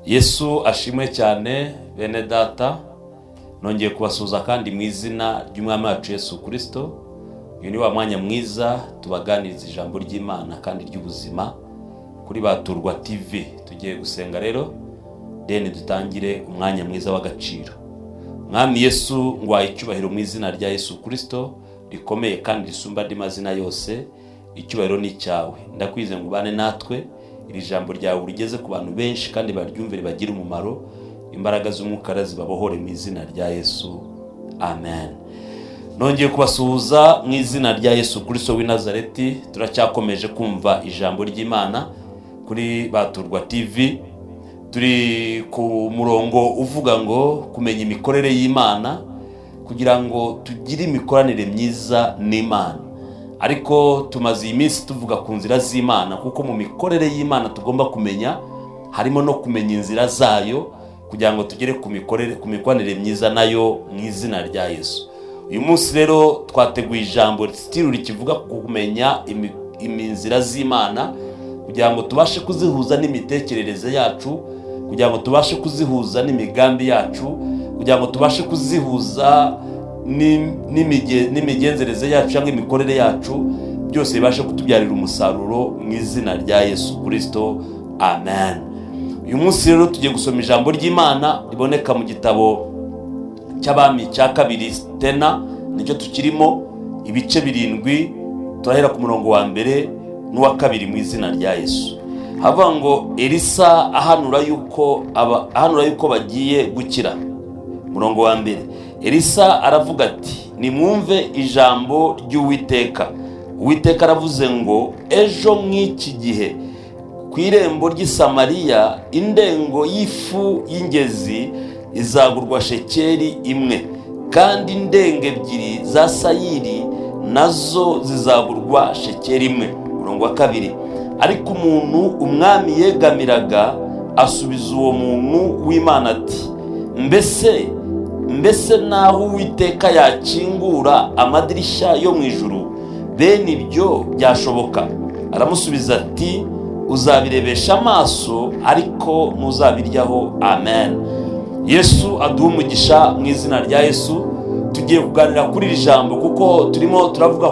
Yesu ashimwe cyane bene data, nongeye kubasuza kandi mu izina ry'umwami wacu Yesu Kristo. Uyu ni wa mwanya mwiza tubaganiriza ijambo ry'Imana kandi ry'ubuzima kuri Baturwa TV. Tugiye gusenga rero deni dutangire umwanya mwiza w'agaciro. Mwami Yesu, ngwaye icyubahiro mu izina rya Yesu Kristo rikomeye kandi risumba andi mazina yose. Icyubahiro ni cyawe. Ndakwize ngo ubane natwe, iri jambo ryawe urigeze ku bantu benshi kandi baryumvire bagira umumaro. Imbaraga z'umwuka zibabohore mu izina rya Yesu, amen. Nongeye kubasuhuza mu izina rya Yesu Kristo w'i Nazareti. Turacyakomeje kumva ijambo ry'Imana kuri Baturwa TV. Turi ku murongo uvuga ngo kumenya imikorere y'Imana kugira ngo tugire imikoranire myiza n'Imana. Ariko tumaze iminsi tuvuga ku nzira z'Imana, kuko mu mikorere y'Imana tugomba kumenya harimo no kumenya inzira zayo kugira ngo tugere ku mikoranire myiza nayo mu izina rya Yesu. Uyu munsi rero twateguye ijambo rikivuga ku kumenya inzira z'Imana kugira ngo tubashe kuzihuza n'imitekerereze yacu, kugira ngo tubashe kuzihuza n'imigambi yacu, kugira ngo tubashe kuzihuza n'imigenzereze yacu cyangwa imikorere yacu, byose bibashe kutubyarira umusaruro mu izina rya Yesu Kristo, amen. Uyu munsi rero tugiye gusoma ijambo ry'Imana riboneka mu gitabo cy'Abami cya 2 tena, nicyo tukirimo ibice 7. Turahera ku murongo wa 1 n'uwa 2 mu izina rya Yesu. Havuga ngo Elisa ahanura yuko bagiye gukira. Murongo wa 1, Elisa aravuga ati, nimwumve ijambo ry'Uwiteka. Uwiteka aravuze ngo, ejo nk'iki gihe ku irembo ry'i Samariya indengo y'ifu y'ingezi izagurwa shekeri 1, kandi indengo 2 za sayiri nazo zizagurwa shekeri 1. Murongo wa 2, ariko umuntu umwami yegamiraga asubiza uwo muntu w'Imana ati, mbese naho Uwiteka yakingura amadirishya yo mu ijuru, bene ibyo byashoboka? Aramusubiza ati, uzabirebesha amaso ariko ntuzabiryaho, amen. Yesu aduha umugisha mu izina rya Yesu. Tugiye kuganira kuri iri jambo kuko turimo turavuga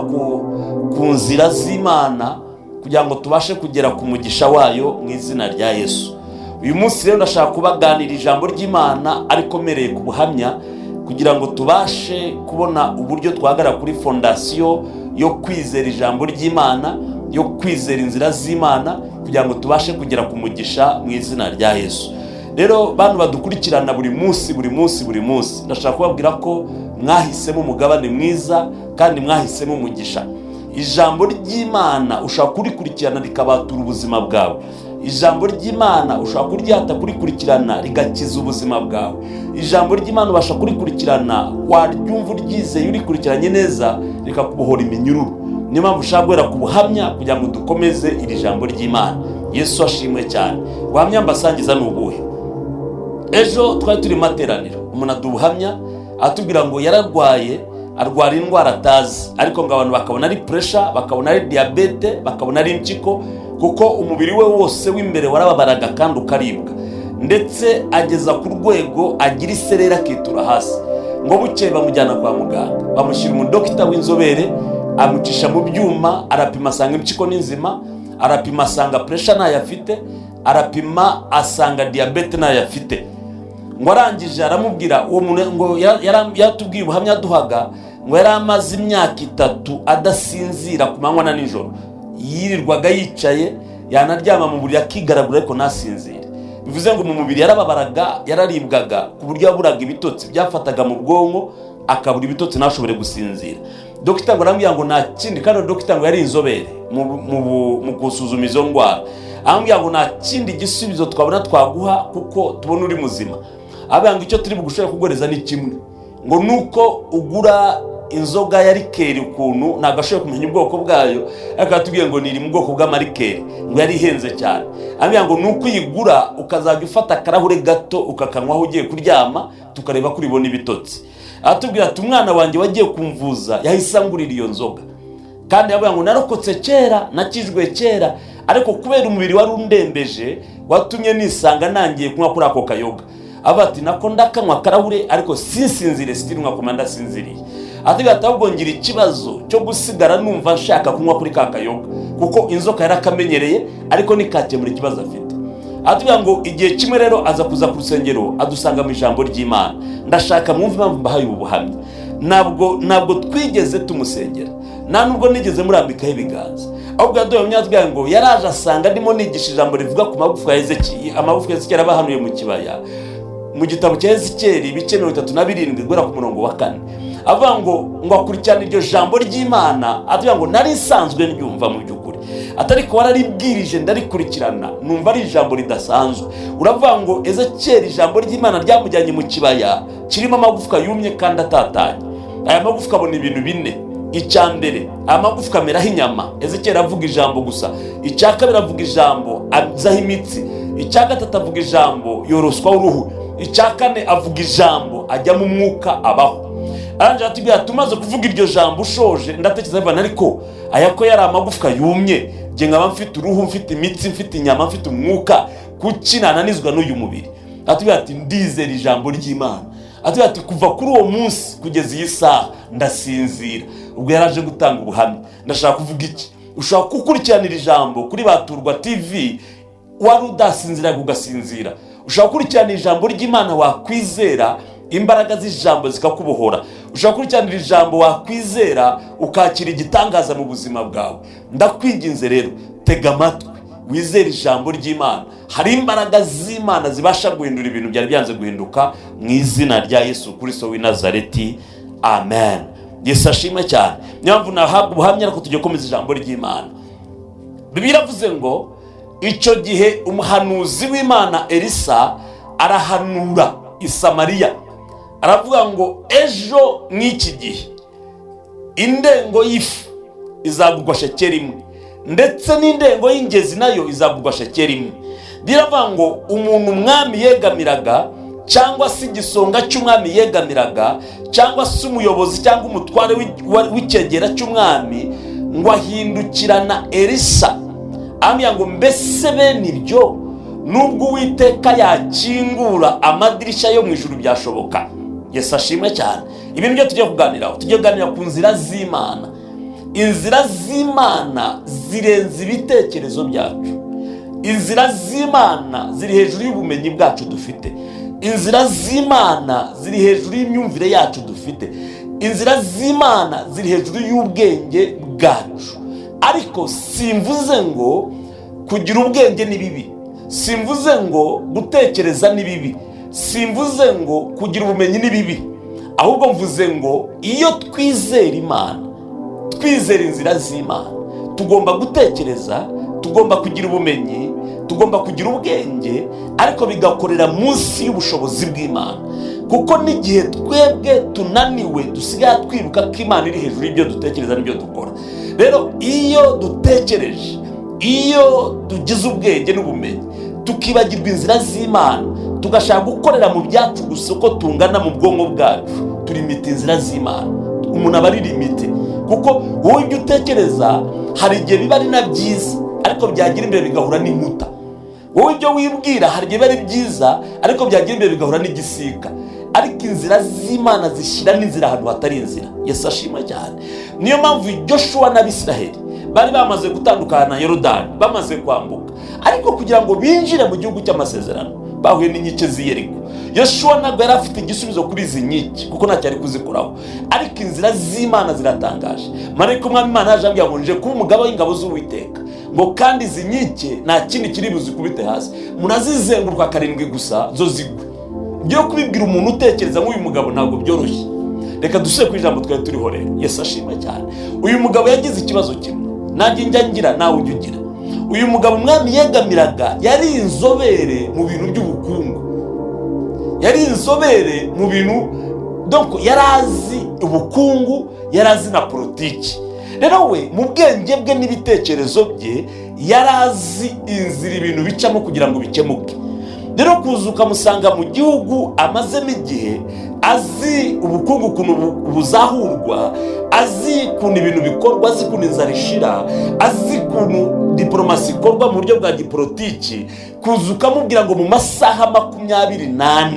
ku nzira z'Imana kugira ngo tubashe kugera ku mugisha wayo mu izina rya Yesu. Uyu munsi rero ndashaka kubaganira ijambo ry'Imana ariko mereye ku buhamya kugira ngo tubashe kubona uburyo twahagarara kuri fondasiyo yo kwizera ijambo ry'Imana, yo kwizera inzira z'Imana kugira ngo tubashe kugera ku mugisha mu izina rya Yesu. Rero bantu badukurikirana buri munsi, ndashaka kubabwira ko mwahisemo umugabane mwiza kandi mwahisemo umugisha. Ijambo ry'Imana ushaka kurikurikirana rikabatura ubuzima bwawe. Ijambo ry'Imana ushaka kuryata kurikurikirana rigakiza ubuzima bwawe. Ijambo ry'Imana ubasha kurikurikirana waryumva uryizeye urikurikiranye neza rikakubohora iminyururu. Niyo mpamvu ushaka guhera ku buhamya kugira ngo dukomeze iri jambo ry'Imana. Yesu ashimwe cyane. Ubuhamya mbasangiza ni ubuhe? Ejo twari turi materaniro, umuntu adubuhamya atubwira ngo arwara indwara atazi, ariko ngo abantu bakabona ari pressure, bakabona ari diabete, bakabona ari impyiko, kuko umubiri we wose w'imbere warababaraga kandi ukaribwa, ndetse ageza ku rwego agira iserera akitura hasi. Ngo bukeye bamujyana kwa muganga, bamushyira umudokita w'inzobere, amucisha mu byuma, arapima asanga impyiko n'inzima, arapima asanga pressure nayo afite, arapima asanga diabete nayo afite. Ngo arangije aramubwira uwo muntu ngo yatubwiye ubuhamya duhaga ngo yari amaze imyaka 3 adasinzira ku manywa na nijoro, yirirwaga yicaye, yanaryama mu buriri akigaragura ariko nasinzire. Bivuze ngo mu mubiri yarababaraga, yararibwaga ku buryo yaburaga ibitotsi byafataga mu bwonko, akabura ibitotsi ntashobore gusinzira. Dr. ngo arambwira ngo nta kindi, kandi Dr. ngo yari inzobere mu gusuzuma izo ndwara. Arambwira ngo nta kindi gisubizo twabona twaguha kuko tubona uri muzima. Abanga icyo turi bugushaka kugoreza ni kimwe, ngo nuko ugura inzoga ya rikeri ukuntu nagashoboye kumenya ubwoko bwayo, akatubwiye ngo niri mu bwoko bw'amarikeri, ngo yari ihenze cyane. Ambwira ngo nuko uyigura ukazajya ufata akarahure gato ukakanywaho ugiye kuryama tukareba ko uribona ibitotsi. Atubwira ati umwana wanjye wagiye kumvuza yahise angurira iyo nzoga, kandi yavuga ngo narokotse kera, nakijwe kera, ariko kubera umubiri wari undembeje watumye nisanga nangiye kunywa kuri ako kayoga. Ati nako ndakanywa karahure ariko sinsinzire, sitirwa komanda sinziriye. Ati ahubwo ngira ikibazo cyo gusigara numva nshaka kunywa kuri ka kayoga kuko inzoka yarakamenyereye ariko nikakemura ikibazo afite. Ati ngo igihe kimwe rero aza kuza ku rusengero adusanga mu ijambo ry'Imana. Ndashaka mwumve impamvu mbahaye ubuhamya. Ntabwo twigeze tumusengera, nta nubwo nigeze murambikaho ibiganza, ahubwo yaduhaye imyatwa ngo yaraje asanga ndimo nigisha ijambo rivuga ku magufwa ya Ezekiel. Amagufwa ya Ezekiel abahanuye mu kibaya mu gitabo cya Ezekiel ibice 37 guhera ku murongo wa 4. Avuga ngo akurikirana iryo jambo ry'Imana. Avuga ngo nari nsanzwe nyumva mu by'ukuri, atari ko wararibwirije ndarikurikirana numva ari ijambo ridasanzwe. Uravuga ngo Ezekiel ijambo ry'Imana ryamujyanye mu kibaya kirimo amagufwa yumye kandi atatanye. Aya magufwa abona ibintu bine. Icyambere, amagufwa ameraho inyama. Ezekiel avuga ijambo gusa. Icyakabiri avuga ijambo azaho imitsi. Icyagatatu avuga ijambo yoroswa uruhu. Icyakane avuga ijambo ajya mu mwuka abaho. Aranje atubwira tumaze kuvuga iryo jambo ushoje ndatekereza bana ariko aya ko yari amagufwa yumye nge nkaba mfite uruhu, mfite imitsi, mfite inyama, mfite umwuka, kuki nananizwa n'uyu mubiri? Atubwira ati ndizera ijambo ry'Imana. Atubwira ati kuva kuri uwo munsi kugeza iyi saha ndasinzira. Ubwo yaraje gutanga ubuhamya. Ndashaka kuvuga iki? Ushaka gukurikiranira ijambo kuri Baturwa TV wari udasinzira ugasinzira. Ushaka gukurikiranira ijambo ry'Imana wakwizera imbaraga z'ijambo zikakubohora. Ushaka gukurikiranira ijambo wakwizera ukakira igitangaza mu buzima bwawe. Ndakwinginze rero tega amatwi wizere ijambo ry'Imana. Hari imbaraga z'Imana zibasha guhindura ibintu byari byanze guhinduka mu izina rya Yesu Kristo w'i Nazareti. Amen. Yesu ashimwe cyane. Nyamvu nahabwa ubuhamya ko tujye komeza ijambo ry'Imana. Bibiliya yavuze ngo icyo gihe umuhanuzi w'Imana Elisa arahanura i Samariya. Aravuga ngo ejo n'iki gihe indengo y'ifu izagurwa shekeri imwe ndetse n'indengo y'ingezi nayo izagurwa shekeri imwe. Biravuga ngo umuntu umwami yegamiraga cyangwa se igisonga cy'umwami yegamiraga cyangwa se umuyobozi cyangwa umutware w'icyegera cy'umwami ngo ahindukirana Elisa amya ngo mbese bene ibyo nubwo Uwiteka yakingura amadirishya yo mu ijuru byashoboka. Yesu ashimwe cyane. Ibintu byo tujye kuganiraho, tujye kuganira ku nzira z'Imana. Inzira z'Imana zirenze ibitekerezo byacu. Inzira z'Imana ziri hejuru y'ubumenyi bwacu dufite. Inzira z'Imana ziri hejuru y'imyumvire yacu dufite. Inzira z'Imana ziri hejuru y'ubwenge bwacu. Ariko simvuze ngo kugira ubwenge ni bibi, simvuze ngo gutekereza ni bibi, simvuze ngo kugira ubumenyi ni bibi, ahubwo mvuze ngo iyo twizera Imana, twizera inzira z'Imana, tugomba gutekereza, tugomba kugira ubumenyi, tugomba kugira ubwenge, ariko bigakorera munsi y'ubushobozi bw'Imana. Kuko n'igihe twebwe tunaniwe dusigaye twibuka ko Imana iri hejuru y'ibyo dutekereza n'ibyo dukora. Rero iyo dutekereje, iyo tugize ubwenge n'ubumenyi, tukibagirwa inzira z'Imana, tugashaka gukorera mu byacu gusa uko tungana mu bwonko bwacu, turimita inzira z'Imana. Umuntu aba ari limite kuko wowe ibyo utekereza hari igihe biba ari na byiza ariko byagira imbere bigahura n'inkuta. Wowe ibyo wibwira hari igihe biba ari byiza ariko byagira imbere bigahura n'igisika. Ariko inzira z'Imana zishyira n'inzira ahantu hatari inzira. Yesu ashimwe cyane. Niyo mpamvu Joshua n'Abisiraheli bari bamaze gutandukana na Yorodani, bamaze kwambuka, ariko kugira ngo binjire mu gihugu cy'amasezerano bahuye n'inkike z'Iyeriko. Yoshua ntabwo yari afite igisubizo kuri izi nkike kuko ntacyo ari kuzikoraho, ariko inzira z'Imana ziratangaje. Marayika umwami Imana yaje ambwira ngo nje kuba umugaba w'ingabo z'Uwiteka, ngo kandi izi nkike nta kindi kiri buzikubite hasi, munazizenguruka 7 gusa zo zigwe. Byo kubibwira umuntu utekereza nk'uyu mugabo ntabwo byoroshye. Reka dusubire ku ijambo twari turiho rero. Yesu ashimwe cyane. Uyu mugabo yagize ikibazo kimwe, nanjye njya ngira nawe ujya ugira. Uyu mugabo umwami yegamiraga yari inzobere mu bintu by'ubukungu, yari inzobere mu bintu, donc yarazi ubukungu, yarazi na politiki. Rero we mu bwenge bwe n'ibitekerezo bye yarazi inzira ibintu bicamo kugira ngo bikemuke. rero kuza ukamusanga mu gihugu amazemo igihe, azi ubukungu ukuntu buzahurwa, azi ukuntu ibintu bikorwa, azi ukuntu inzara ishira, azi ukuntu diporomasi ikorwa mu buryo bwa gipolitiki, kuza ukamubwira ngo mu masaha 24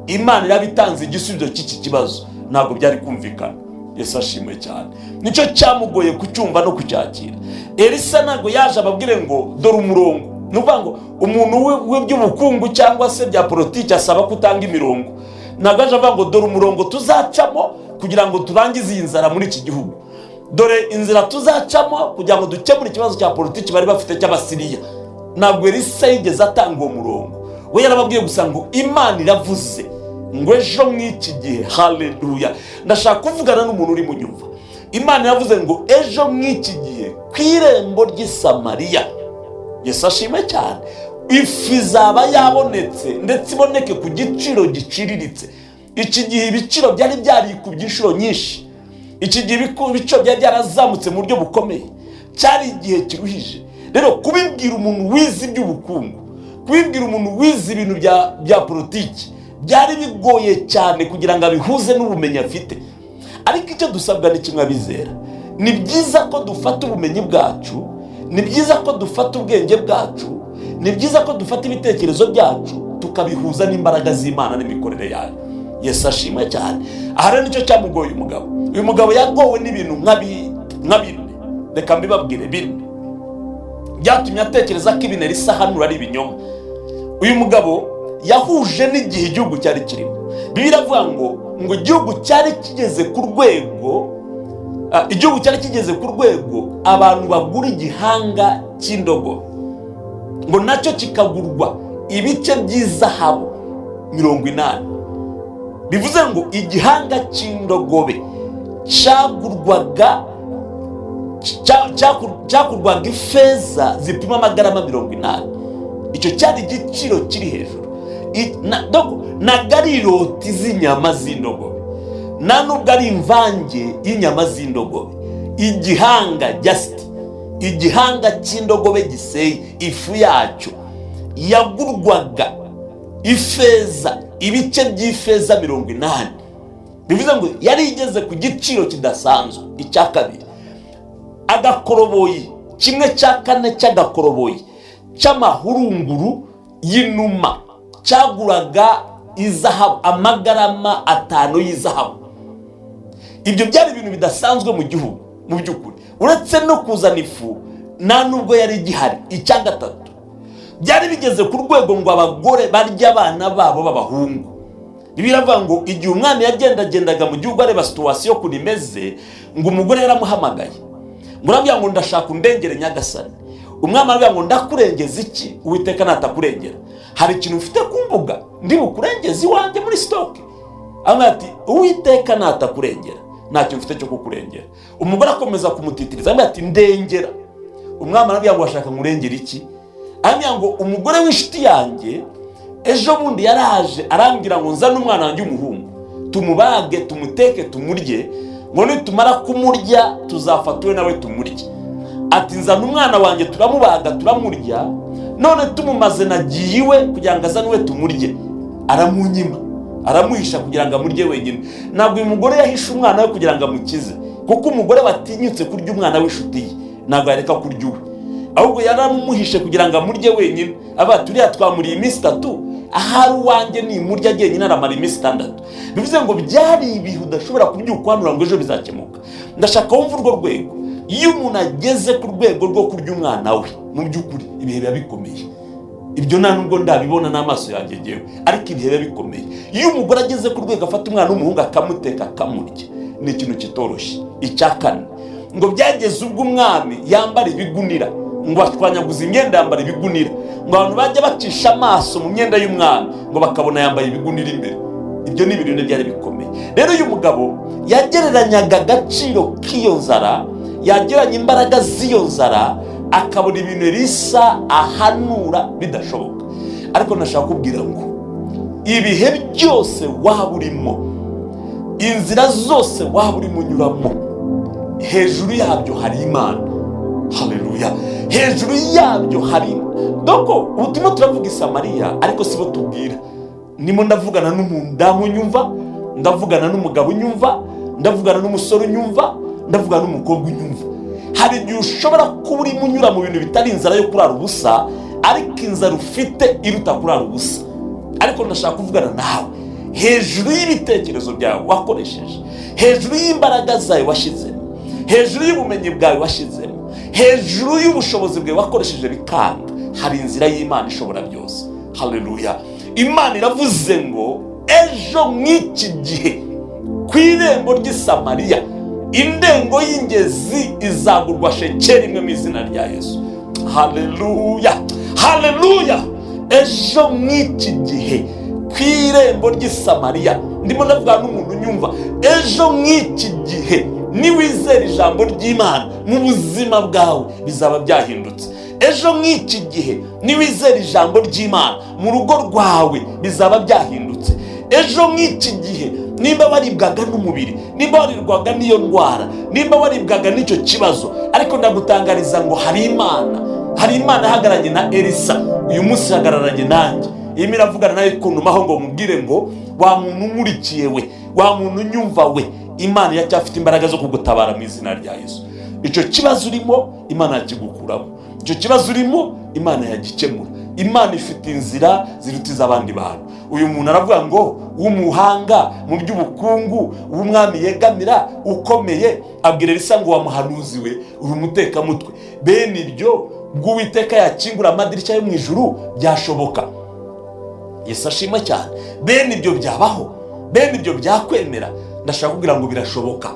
Imana irabitanze igisubizo cy'iki kibazo, ntabwo byari kumvikana. Yesu ashimwe cyane. Nicyo cyamugoye kucyumva no kucyakira. Elisa ntabwo yaje ababwire ngo dore umurongo. Nuvuga ngo umuntu w'iby'ubukungu cyangwa se bya politiki asaba kutanga imirongo. Ntabwo aje avuga ngo dore umurongo tuzacamo kugira ngo turangize iyi nzara muri iki gihugu. Dore inzira tuzacamo kugira ngo dukemure ikibazo cya politiki bari bafite cy'Abasiriya. Ntabwo Elisa yigeze atanga uwo murongo. We yarababwiye gusa ngo Imana iravuze ngo ejo mw'iki gihe. Haleluya. Ndashaka kuvugana n'umuntu uri mu nyumva. Imana yavuze ngo ejo mw'iki gihe ku irembo ry'i Samariya. Yesu ashimwe cyane. Ifu izaba yabonetse ndetse iboneke ku giciro giciriritse. Iki gihe ibiciro byari byarikubye inshuro nyinshi. Iki gihe ibiciro byari byarazamutse mu buryo bukomeye. Cyari igihe kiruhije. Rero kubibwira umuntu wize iby'ubukungu, kubibwira umuntu wize ibintu bya politiki, byari bigoye cyane kugira ngo abihuze n'ubumenyi afite. Ariko icyo dusabwa ni kimwe, abizera. Ni byiza ko dufata ubumenyi bwacu, ni byiza ko dufata ubwenge bwacu, ni byiza ko dufata ibitekerezo byacu tukabihuza n'imbaraga z'Imana n'imikorere yayo. Yesu ashimwe cyane. Aha rero nicyo cyamugoye umugabo. Uyu mugabo yagowe n'ibintu nka bine. Reka mbibabwire bine byatumye atekereza ko ibintu Elisa hanura ari ibinyoma. Uyu mugabo yahuje n'igihe igihugu cyari kirimo. Bibiliya iravuga ngo igihugu cyari kigeze ku rwego abantu bagura igihanga cy'indogobe, ngo nacyo kikagurwa ibice by'izahabu 80. Bivuze ngo igihanga cy'indogobe cyagurwaga ifeza zipima amagarama 80. Icyo cyari igiciro kiri hejuru. Ntabwo ari iroti z'inyama z'indogobe, nta nubwo ari imvange y'inyama z'indogobe. Igihanga cy'indogobe giseye, ifu yacyo yagurwaga ifeza, ibice by'ifeza 80. Bivuze ngo yari igeze ku giciro kidasanzwe. Icya kabiri, agakoroboyi 1/4 cy'agakoroboyi cy'amahurunguru y'inuma cyaguraga izahabu, amagarama 5 y'izahabu. Ibyo byari ibintu bidasanzwe mu gihugu mu by'ukuri. Uretse no kuzana ifu, nta nubwo yari igihari. Icya gatatu, byari bigeze ku rwego ngo abagore barya abana babo b'abahungu. Bibiliya iravuga ngo igihe umwana yagendagendaga mu gihugu areba situwasiyo ukuntu imeze, ngo umugore yaramuhamagaye, murambwira ngo ndashaka undengere Nyagasani. Umwami aravuga ngo ndakurengeza iki Uwiteka natakurengera? Hari ikintu ufite kumvuga ndi bukurengeza iwanjye muri stock? Amwe ati Uwiteka natakurengera ntacyo mfite cyo kukurengera. Umugore akomeza kumutitiriza, amwe ati ndengera. Umwami aravuga ngo ashaka nkurengera iki? Amwe ngo umugore w'inshuti yanjye ejo bundi yaraje arambwira ngo nzane umwana wanjye umuhungu, tumubage tumuteke tumurye, ngo nitumara kumurya tuzafatwe nawe tumurye. Ati nzana umwana wanjye turamubaga turamurya, none tumumaze nagiye iwe kugira ngo azanwe tumurye, aramunyima, aramuhisha kugira ngo amurye wenyine. Ntabwo uyu mugore yahisha umwana we kugira ngo amukize, kuko umugore batinyutse kurya umwana w'inshuti ye ntabwo yareka kurya uwe, ahubwo yaramumuhishe kugira ngo amurye wenyine. Aba turiya twamuriye iminsi 3, ahari uwanjye nimurya agenyine aramara iminsi 6. Bivuze ngo byari ibihu udashobora kubyukwanura ngo ejo bizakemuka. Ndashaka wumva urwo rwego. Iyo umuntu ageze ku rwego rwo kurya umwana we, mu by'ukuri ibihe biba bikomeye. Ibyo nta nubwo ndabibona n'amaso yanjye ngewe, ariko ibihe biba bikomeye. Iyo umugore ageze ku rwego afata umwana w'umuhungu akamuteka akamurya, ni ikintu kitoroshye. Icya kane, ngo byageze ubwo umwami yambara ibigunira, ngo ashwanyaguza imyenda yambara ibigunira, ngo abantu bajya bacisha amaso mu myenda y'umwami ngo bakabona yambaye ibigunira imbere. Ibyo ni ibintu byari bikomeye. Rero uyu mugabo yagereranyaga agaciro k'iyo nzara, yageranya imbaraga z'iyo nzara, akabona ibintu Elisa ahanura bidashoboka. Ariko nashaka kubwira ngo ibihe byose waba urimo, inzira zose waba urimo unyuramo, hejuru yabyo hari Imana. Haleluya. Hejuru yabyo doko ubutumwa turavuga Samariya ariko sibo tubwira. Nimo ndavugana n'umudamu unyumva, ndavugana n'umugabo unyumva, ndavugana n'umusore unyumva, ndavugana n'umukobwa unyumva. Hari igihe ushobora kuba urimo unyura mu bintu bitari inzara yo kurara ubusa, ariko inzara ufite iruta kurara ubusa. Ariko ndashaka kuvugana nawe hejuru y'ibitekerezo byawe wakoresheje, hejuru y'imbaraga zawe washizemo, hejuru y'ubumenyi bwawe washizemo, hejuru y'ubushobozi bwawe wakoresheje bikanga, hari inzira y'Imana ishobora byose. Haleluya. Imana iravuze ngo ejo mw'iki gihe ku irembo ry'i Samariya indengo y'ingezi izagurwa shekeli imwe mu izina rya Yesu. Haleluya, haleluya. Ejo mw'iki gihe ku irembo ry'i Samariya, ndimo ndavuga n'umuntu unyumva, ejo mw'iki gihe niwizera ijambo ry'Imana mu buzima bwawe bizaba byahindutse. Ejo mw'iki gihe niwizera ijambo ry'Imana mu rugo rwawe bizaba byahindutse. Ejo mw'iki gihe nimba waribwaga n'umubiri, nimba warirwaga n'iyo ndwara, nimba waribwaga n'icyo kibazo, ariko ndagutangariza ngo hari Imana ihagararanye na Elisa, uyu munsi ihagararanye nanjye. Irimo iravugana nawe kuntumaho ngo mubwire ngo wa muntu umurikiye we, wa muntu unyumva we, Imana iracyafite imbaraga zo kugutabara mu izina rya Yesu. Icyo kibazo urimo Imana yakigukuramo, icyo kibazo urimo Imana yagikemura. Imana ifite inzira zirutiza abandi bantu. Uyu muntu aravuga ngo w'umuhanga mu by'ubukungu, w'umwami yegamira ukomeye, abwira Elisa ngo wamuhanuzi we uri umutekamutwe. Bene ibyo bw'Uwiteka yakingura amadirishya yo mu ijuru byashoboka. Yesu ashimwe cyane. Bene ibyo byabaho, bene ibyo byakwemera. Ndashaka kugira ngo birashoboka.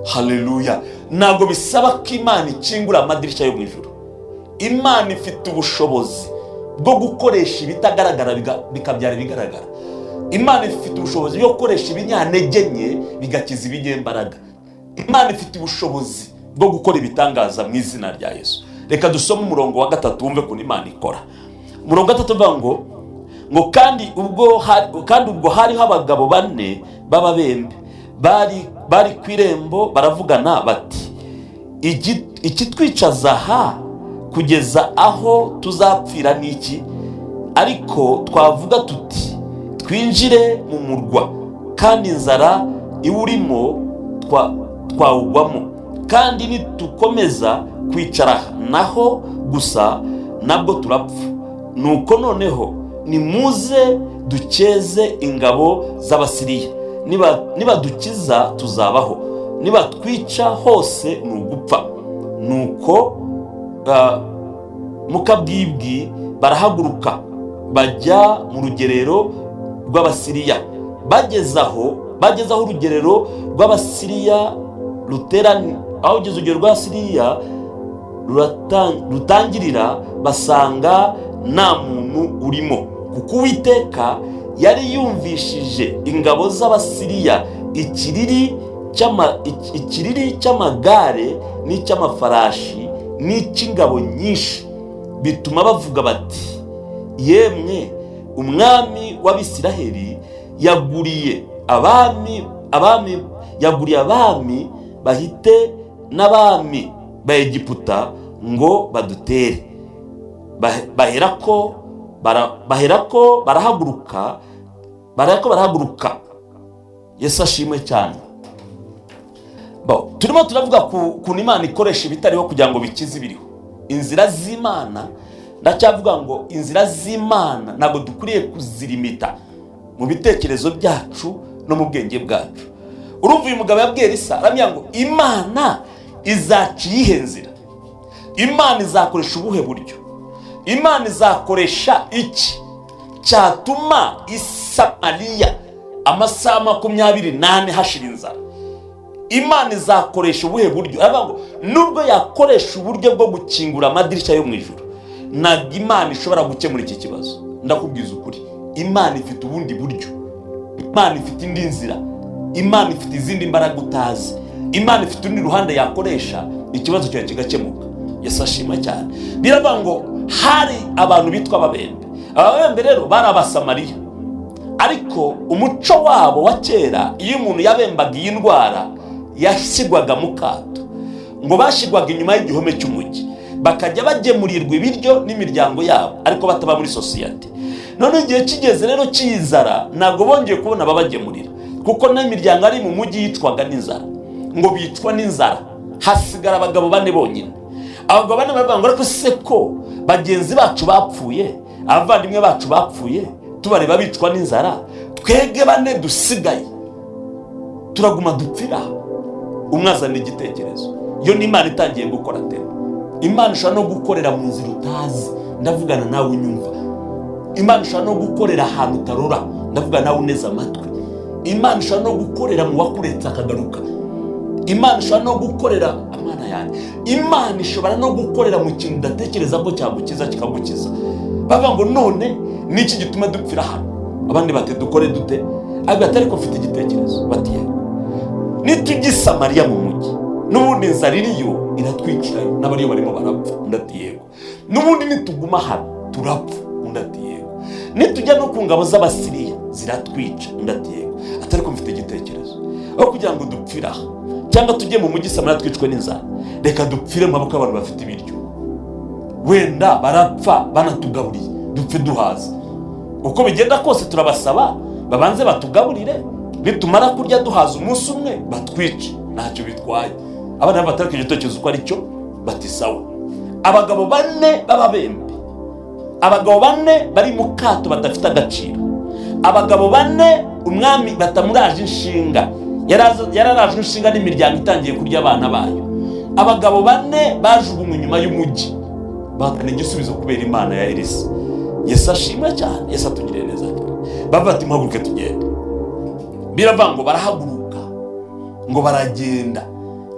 Haleluya. Ntabwo bisaba ko Imana ikingura amadirishya yo mu ijuru. Imana ifite ubushobozi bwo gukoresha ibitagaragara bikabyara ibigaragara. Imana ifite ubushobozi bwo gukoresha ibinyantege nke bigakiza ibinyembaraga. Imana ifite ubushobozi bwo gukora ibitangaza mu izina rya Yesu. Reka dusome umurongo wa 3 wumve ko Imana ikora. Umurongo wa 3 uvuga ngo kandi ubwo hariho abagabo 4 b'ababembe bari ku irembo baravugana bati, ikitwicaza aha kugeza aho tuzapfira n'iki? Ariko twavuga tuti twinjire mu murwa, kandi inzara iwurimo twawugwamo, kandi nitukomeza kwicara naho gusa nabwo turapfa. Nuko noneho nimuze dukeze ingabo z'Abasiriya, nibadukiza tuzabaho, nibatwica hose ni ugupfa. Nuko mukabwibwi barahaguruka bajya mu rugerero rw'Abasiriya. Bagezaho urugerero rw'Abasiriya aho ugeze urugerero rw'Abasiriya rutangirira, basanga nta muntu urimo, kuko Uwiteka yari yumvishije ingabo z'Abasiriya ikiriri cy'amagare n'icy'amafarashi n'icy'ingabo nyinshi, bituma bavuga bati, yemwe umwami w'Abisiraheli yaguriye abami bahite n'abami ba Egiputa ngo badutere. Baherako barahaguruka. Yesu ashimwe cyane. Turimo turavuga ku Imana ikoresha ibitariho kugira ngo bikize ibiriho. Inzira z'Imana, ndacyavuga ngo inzira z'Imana ntabwo dukwiye kuzirimita mu bitekerezo byacu no mu bwenge bwacu. Urumva uyu mugabo yabwiye Elisa, aramya ngo Imana izaca iyihe nzira? Imana izakoresha ubuhe buryo? Imana izakoresha iki cyatuma i Samariya amasaha 28 hashira inzara? Imana izakoresha ubuhe buryo? Aravuga ngo nubwo yakoresha uburyo bwo gukingura amadirishya yo mu ijuru, ntabwo Imana ishobora gukemura iki kibazo. Ndakubwiza ukuri, Imana ifite ubundi buryo, Imana ifite indi nzira, Imana ifite izindi mbaraga utazi, Imana ifite urundi ruhande yakoresha ikibazo cyawe kigakemuka. Yesu ashima cyane. Biravuga ngo hari abantu bitwa ababembe. Ababembe rero bari Abasamariya, ariko umuco wabo wa kera, iyo umuntu yabembaga iyi ndwara yashyirwaga mu kato, ngo bashyirwaga inyuma y'igihome cy'umujyi, bakajya bagemurirwa ibiryo n'imiryango yabo ariko bataba muri sosiyete. None igihe kigeze rero cy'inzara ntabwo bongeye kubona ababagemurira, kuko n'imiryango ari mu mujyi yicwaga n'inzara, ngo bicwa n'inzara, hasigara abagabo 4 bonyine. Abagabo 4 baravuga ngo ariko se ko bagenzi bacu bapfuye, abavandimwe bacu bapfuye, tubareba bicwa n'inzara, twege 4 dusigaye turaguma dupfira? Umwazana igitekerezo. Iyo ni Imana itangiye gukora tena. Imana ishobora no gukorera mu nzira utazi, ndavugana nawe unyumva. Imana ishobora no gukorera ahantu utarora, ndavugana nawe uneza amatwi. Imana ishobora no gukorera mu wakuretse akagaruka. Imana ishobora no gukorera amana yanjye. Imana ishobora no gukorera mu kintu udatekereza ko cyagukiza kikagukiza. Bavuga ngo none niki gituma dupfira hano? Abandi bati dukore dute? Abati ariko mfite igitekerezo. Bati nitujye Samariya mu mujyi, n'ubundi inzara iriyo iratwicira, n'abariyo barimo barapfa. Ndati yego. N'ubundi nituguma hano turapfa. Ndati yego. Nitujya no ku ngabo z'Abasiriya ziratwica. Ndati yego. Atariko mfite igitekerezo. Aho kugira ngo dupfira cyangwa tujye mu mujyi Samariya twicwe n'inzara, reka dupfire mu maboko abantu bafite ibiryo. Wenda barapfa banatugaburiye, dupfe duhaza. Uko bigenda kose turabasaba babanze batugaburire, nitumara kurya duhaza umunsi umwe batwice, ntacyo bitwaye. Abana batariko igitekerezo uko ari cyo batisawa. Abagabo 4 b'ababembe, abagabo 4 bari mu kato badafite agaciro, abagabo 4 umwami batamuraje inshinga, yararaje inshinga n'imiryango itangiye kurya abana bayo. Abagabo 4 bajugunywe inyuma y'umujyi, bakana igisubizo kubera Imana ya Elisa. Yesu ashimwe cyane, Yesu atugire neza. Bavati mpaguruke tugende. Biravuga ngo barahaguruka, ngo baragenda,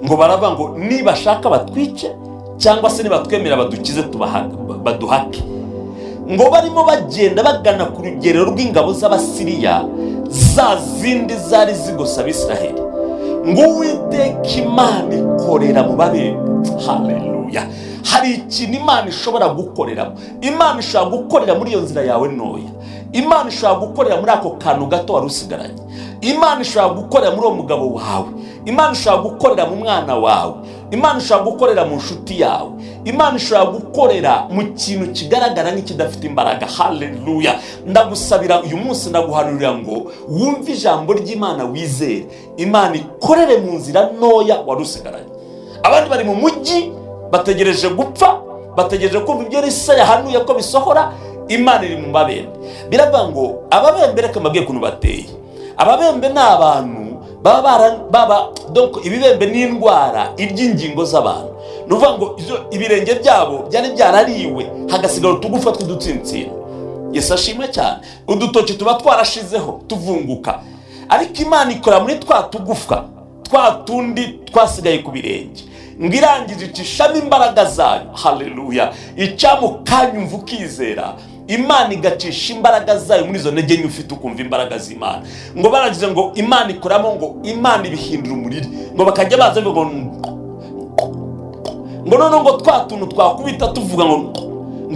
ngo baravuga ngo nibashaka batwice cyangwa se nibatwemera badukize baduhake. Ngo barimo bagenda bagana ku rugero rw'ingabo z'Abasiriya za zindi zari zigosa Abisiraheli. Ngo Uwiteka Imana ikorera mu babembe. Haleluya. Hari ikintu Imana ishobora gukoreramo. Imana ishobora gukorera muri iyo nzira yawe ntoya. Imana ishobora gukorera muri ako kantu gato wari usigaranye. Imana ishobora gukorera muri uwo mugabo wawe. Imana ishobora gukorera mu mwana wawe. Imana ishobora gukorera mu nshuti yawe. Imana ishobora gukorera mu kintu kigaragara nk'ikidafite imbaraga. Haleluya. Ndagusabira uyu munsi, ndaguhanurira ngo wumve ijambo ry'Imana wizere. Imana ikorere mu nzira ntoya wari usigaranye. Abandi bari mu mujyi bategereje gupfa, bategereje kumva ibyo Elisa yahanuye ko bisohora. Imana iri mu babembe. Biravuga ngo ababembe reka mbabwiye ukuntu bateye. Ababembe ni abantu baba donc ibibembe ni indwara iry'ingingo z'abantu. Nuvuga ngo ibirenge byabo byari byarariwe hagasigara utugufa tw'udutsintsino. Yesu ashimwe cyane. Udutoki tuba twarashizeho tuvunguka, ariko Imana ikora muri twa tugufwa twa tundi twasigaye ku birenge, ngirangije icishamo imbaraga zayo. Haleluya. Icyamu kanyumva ukizera, Imana igacisha imbaraga zayo muri izo ntege nke ufite ukumva imbaraga z'Imana. Ngo baragize ngo Imana ikoramo, ngo Imana ibihindura umuriri, ngo bakajya baza ngo none ngo twatuntu twakubita tuvuga ngo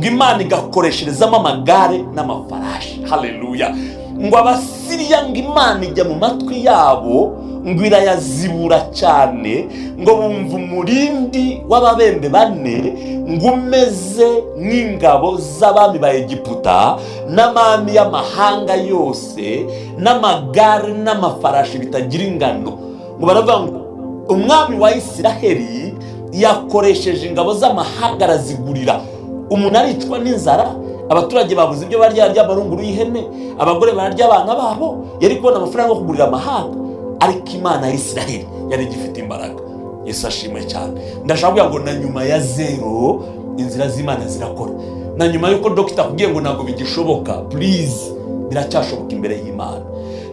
Imana igakoresherezamo amagare n'amafarashi. Haleluya. Ngo Abasiriya ngo Imana ijya mu matwi yabo, ngo irayazibura cyane, ngo bumva umurindi w'ababembe 4 ngo umeze nk'ingabo z'abami ba Egiputa n'amami y'amahanga yose n'amagare n'amafarashi bitagira ingano. Ngo baravuga ngo umwami wa Isiraheli yakoresheje ingabo z'amahanga arazigurira. Umuntu aricwa n'inzara, abaturage babuze ibyo barya amarunguru y'ihene, abagore bararya abana babo, yari kubona amafaranga yo kugurira amahanga. Ariko Imana ya Isiraheli yari gifite imbaraga. Yesu ashimwe cyane. Ndashaka kuvuga ngo na nyuma ya zero inzira z'Imana zirakora. Na nyuma yuko doctor akubwiye ngo ntabwo bigishoboka, please biracyashoboka imbere y'Imana.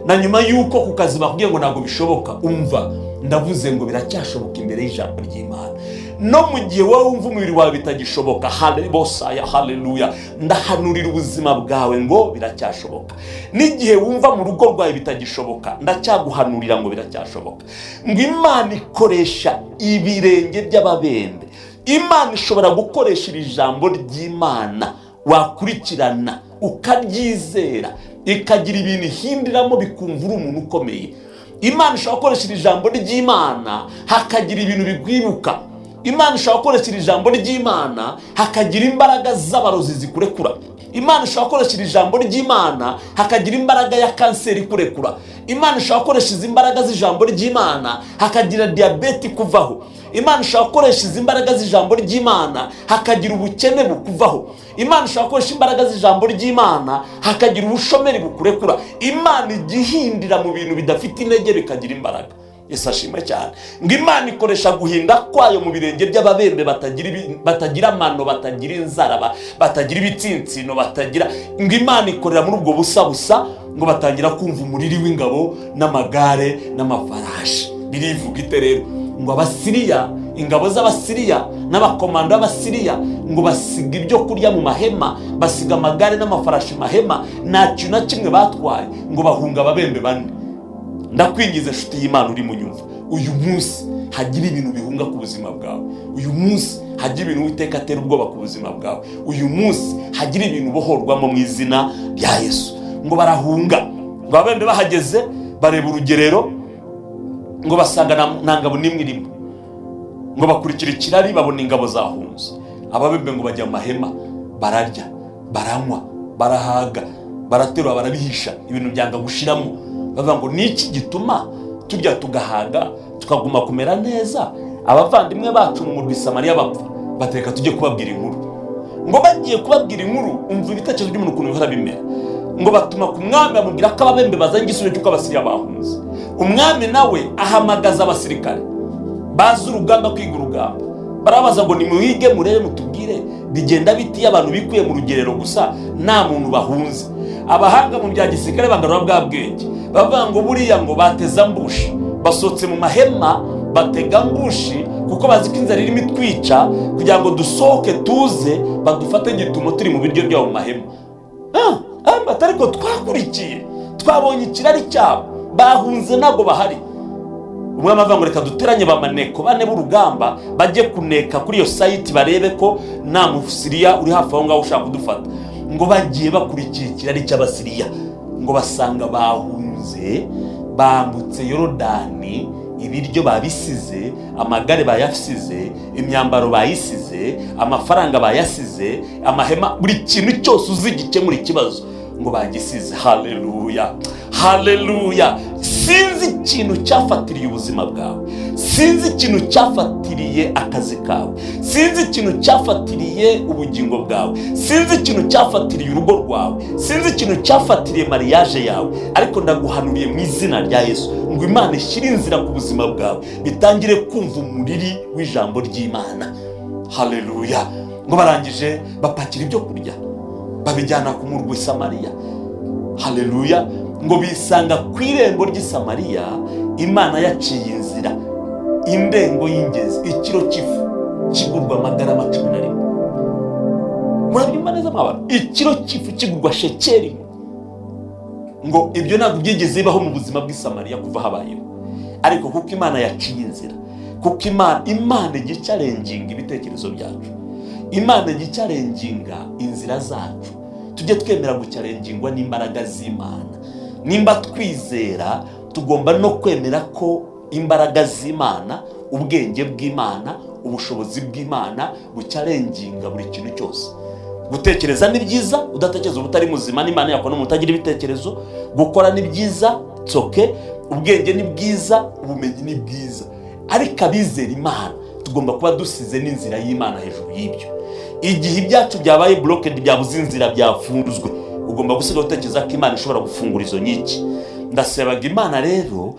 Na nyuma yuko ku kazi bakubwiye ngo ntabwo bishoboka, umva ndavuze ngo biracyashoboka imbere y'ijambo ry'Imana. No mu gihe wowe wumva umubiri wawe bitagishoboka, haleluya, ndahanurira ubuzima bwawe ngo biracyashoboka. N'igihe wumva mu rugo rwawe bitagishoboka, ndacyaguhanurira ngo biracyashoboka. Ngo Imana ikoresha ibirenge by'ababembe. Imana ishobora gukoresha iri jambo ry'Imana wakurikirana ukaryizera, ikagira ibintu ihindiramo bikumva uri umuntu ukomeye. Imana ishobora gukoresha iri jambo ry'Imana hakagira ibintu bigwibuka. Imana ishobora gukoresha ijambo ry'Imana hakagira imbaraga z'abarozi zikurekura. Imana ishobora gukoresha ijambo ry'Imana hakagira imbaraga ya kanseri kurekura. Imana ishobora gukoresha izi imbaraga z'ijambo ry'Imana hakagira diyabete kuvaho. Imana ishobora gukoresha izi imbaraga z'ijambo ry'Imana hakagira ubukene bukuvaho. Imana ishobora gukoresha imbaraga z'ijambo ry'Imana hakagira ubushomeri bukurekura. Imana igihindira mu bintu bidafite intege bikagira imbaraga. Yesu ashimwe cyane. Ngo Imana ikoresha guhinda kwayo mu birenge by'ababembe batagira amano, batagira inzara, batagira ibitsinsino, ngo Imana ikorera muri ubwo busa ngo batangira kumva umuriri w'ingabo n'amagare n'amafarashi. Birivuga ite rero? Ngo Abasiriya, ingabo z'Abasiriya n'abakomando b'Abasiriya ngo basiga ibyo kurya mu mahema, basiga amagare n'amafarashi mu mahema, nta kintu na kimwe batwaye, ngo bahunga ababembe bane. Ndakwingiza nshuti y'Imana uri mu nyumva, uyu munsi hagira ibintu bihunga ku buzima bwawe. Uyu munsi hagira ibintu Uwiteka atera ubwoba ku buzima bwawe. Uyu munsi hagira ibintu bohorwamo mu izina rya Yesu. Ngo barahunga, ngo ababembe bahageze bareba urugerero, ngo basanga nta ngabo n'imwe irimo. Ngo bakurikira ikirari babona ingabo zahunze. Ababembe ngo bajya mu mahema, bararya, baranywa, barahaga, baraterura, barabihisha, ibintu byanga gushiramo. Bavuga ngo niki gituma turya tugahaga tukaguma kumera neza, abavandimwe bacu mu murwi Samariya bapfa, bateka tujye kubabwira inkuru. Ngo bagiye kubabwira inkuru, umva ibitekerezo by'umuntu ukuntu bihora bimera. Ngo batuma ku mwami bamubwira ko ababembe bazanye igisubizo cy'uko Abasiriya bahunze. Umwami nawe ahamagaza abasirikare bazi urugamba, kwiga urugamba. Barabaza ngo nimuhige murebe mutubwire bigenda biti abantu bikuye mu rugerero gusa nta muntu bahunze. Abahanga mu bya gisirikare bagarura bwa bwenge, bavuga ngo buriya ngo bateza mbushi, basohotse mu mahema batega mbushi kuko bazi ko inzara irimo itwica, kugira ngo dusohoke tuze badufate gitumo turi mu biryo byabo mu mahema. Ariko twakurikiye twabonye ikirari cyabo, bahunze ntabwo bahari. Umwami avuga ngo reka duteranye bamaneko bane b'urugamba bajye kuneka kuri iyo site barebe ko nta Musiriya uri hafi aho ngaho ushaka kudufata. Ngo bagiye bakurikiye ikirari cy'Abasiriya, ngo basanga bahunze, bambutse Yorodani, ibiryo babisize, amagare bayasize, imyambaro bayisize, amafaranga bayasize, amahema, buri kintu cyose uzi gikemura ikibazo ngo bagisize. Haleluya, haleluya. Sinzi ikintu cyafatiriye ubuzima bwawe, sinzi ikintu cyafatiriye akazi kawe, sinzi ikintu cyafatiriye ubugingo bwawe, sinzi ikintu cyafatiriye urugo rwawe, sinzi ikintu cyafatiriye mariage yawe, ariko ndaguhanuriye mu izina rya Yesu ngo Imana ishyire inzira ku buzima bwawe, bitangire kumva umuriri w'ijambo ry'Imana. Haleluya. Ngo barangije bapakira ibyo kurya babijyana ku murwa Samariya. Haleluya. Ngo bisanga ku irembo ry'i Samariya, Imana yaciye inzira, indengo y'ingezi, ikiro cy'ifu kigurwa amagarama 11. Murabyumva neza mwabana? Ikiro cy'ifu kigurwa shekeri. Ngo ibyo ntabwo byigeze bibaho mu buzima bw'i Samariya kuva habayeho, ariko kuko Imana yaciye inzira, kuko Imana igicarenginga ibitekerezo byacu, Imana igicarenginga inzira zacu, tujye twemera gucarengingwa n'imbaraga z'Imana. Nimba twizera, tugomba no kwemera ko imbaraga z'Imana, ubwenge bw'Imana, ubushobozi bw'Imana bucarenginga buri kintu cyose. Gutekereza ni byiza, udatekereza ubutari muzima n'Imana yakora umuntu utagira ibitekerezo. Gukora ni byiza, tsoke. Ubwenge ni bwiza, ubumenyi ni bwiza, ariko abizera Imana tugomba kuba dusize n'inzira y'Imana hejuru y'ibyo. Igihe ibyacu byabaye blocked, byabuze inzira, byafunzwe, ugomba gusiga utekereza ko Imana ishobora gufungura izo nyiki. Ndasebaga Imana rero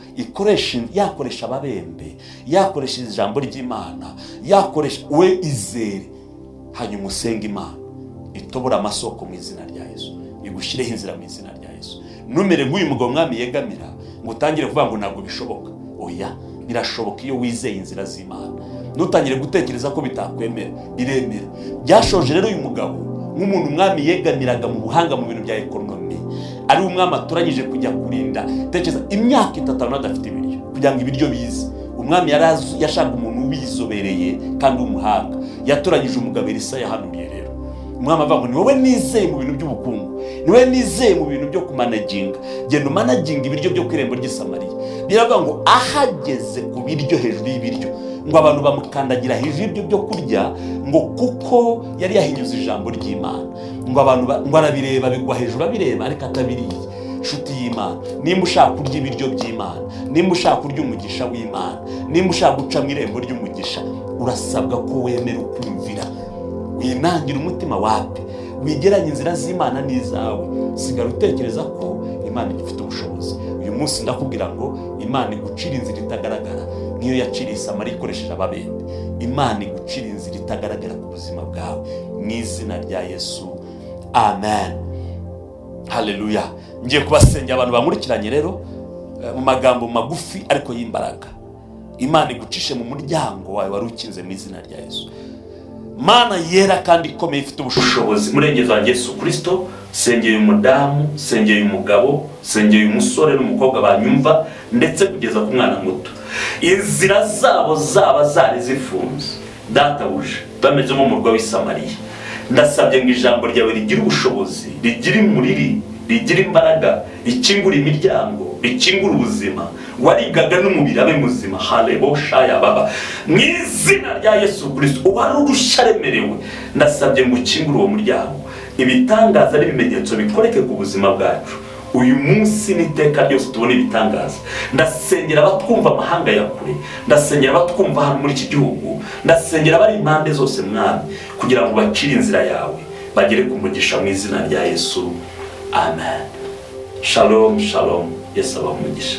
yakoresha ababembe, yakoresha ijambo ry'Imana, yakoresha we izere, hanyuma usenga Imana itobora amasoko mu izina rya Yesu, igushireho inzira mu izina rya Yesu. Numere nk'uyu mugabo mwami yegamira ngo utangire kuvuga ngo ntabwo bishoboka. Oya, birashoboka iyo wizeye inzira z'Imana. Nutangire gutekereza ko bitakwemera, biremera. Byashoje rero uyu mugabo nk'umuntu umwami yegamiraga mu buhanga mu bintu bya ekonomi, ari umwami atoranyije kujya kurinda, tekereza imyaka 3 adafite ibiryo kugira ngo ibiryo bize. Umwami yashaka umuntu ubizobereye kandi umuhanga, yatoranyije umugabo Elisa yahanuriye rero. Umwami avuga ngo ni wowe nizeye mu bintu by'ubukungu, ni wowe nizeye mu bintu byo kumanaginga, genda umanaginga ibiryo byo kwirembo ry'i Samariya. biravuga ngo ahageze ku biryo, hejuru y'ibiryo, ngo abantu bamukandagira hejuru y'ibyo byo kurya, ngo kuko yari yahinyuze ijambo ry'Imana, ngo abantu ngo arabireba, bigwa hejuru abireba ariko atabiriye. Nshuti y'Imana, nimba ushaka kurya ibiryo by'Imana, nimba ushaka kurya umugisha w'Imana, nimba ushaka guca mu irembo ry'umugisha, urasabwa ko wemera ukumvira, winangira umutima wawe, wigeranya inzira z'Imana n'izawe. Sigara utekereza ko Imana igifite ubushobozi. Uyu munsi ndakubwira ngo Imana igucira inzira itagaragara nk'iyo yaciriye Samariya ikoresheje ababembe. Imana igucira inzira itagaragara ku buzima bwawe mu izina rya Yesu, amen. Haleluya. Ngiye kubasengera abantu bamurikiranye rero mu magambo magufi ariko y'imbaraga. Imana igucishe mu muryango wawe wari ukinze mu izina rya Yesu. Mana yera kandi ikomeye ifite ubushobozi, murengezi wa Yesu Kristo, sengeye umudamu, sengeye umugabo, sengeye umusore n'umukobwa banyumva, ndetse kugeza ku mwana muto, inzira zabo zaba zari zifunze databuje bameze mu murwa w'i Samariya. Ndasabye ngo ijambo ryawe rigira ubushobozi, rigira umuriri, rigira imbaraga, rikingura imiryango, rikingura ubuzima, warigaga n'umubiri abe muzima. Halebosha ya baba, mu izina rya Yesu Kristo, ubara urushya remerewe, ndasabye ngo ukingure uwo muryango, ibitangaza n'ibimenyetso bikoreke ku buzima bwacu uyu munsi n'iteka ryose. Tubone ibitangaza. Ndasengera abatwumva amahanga ya kure, ndasengera abatwumva hano muri iki gihugu, ndasengera abari impande zose mwami, kugira ngo bacire inzira yawe, bagere ku mugisha mu izina rya Yesu, amen. Shalom shalom. Yesu abahe umugisha.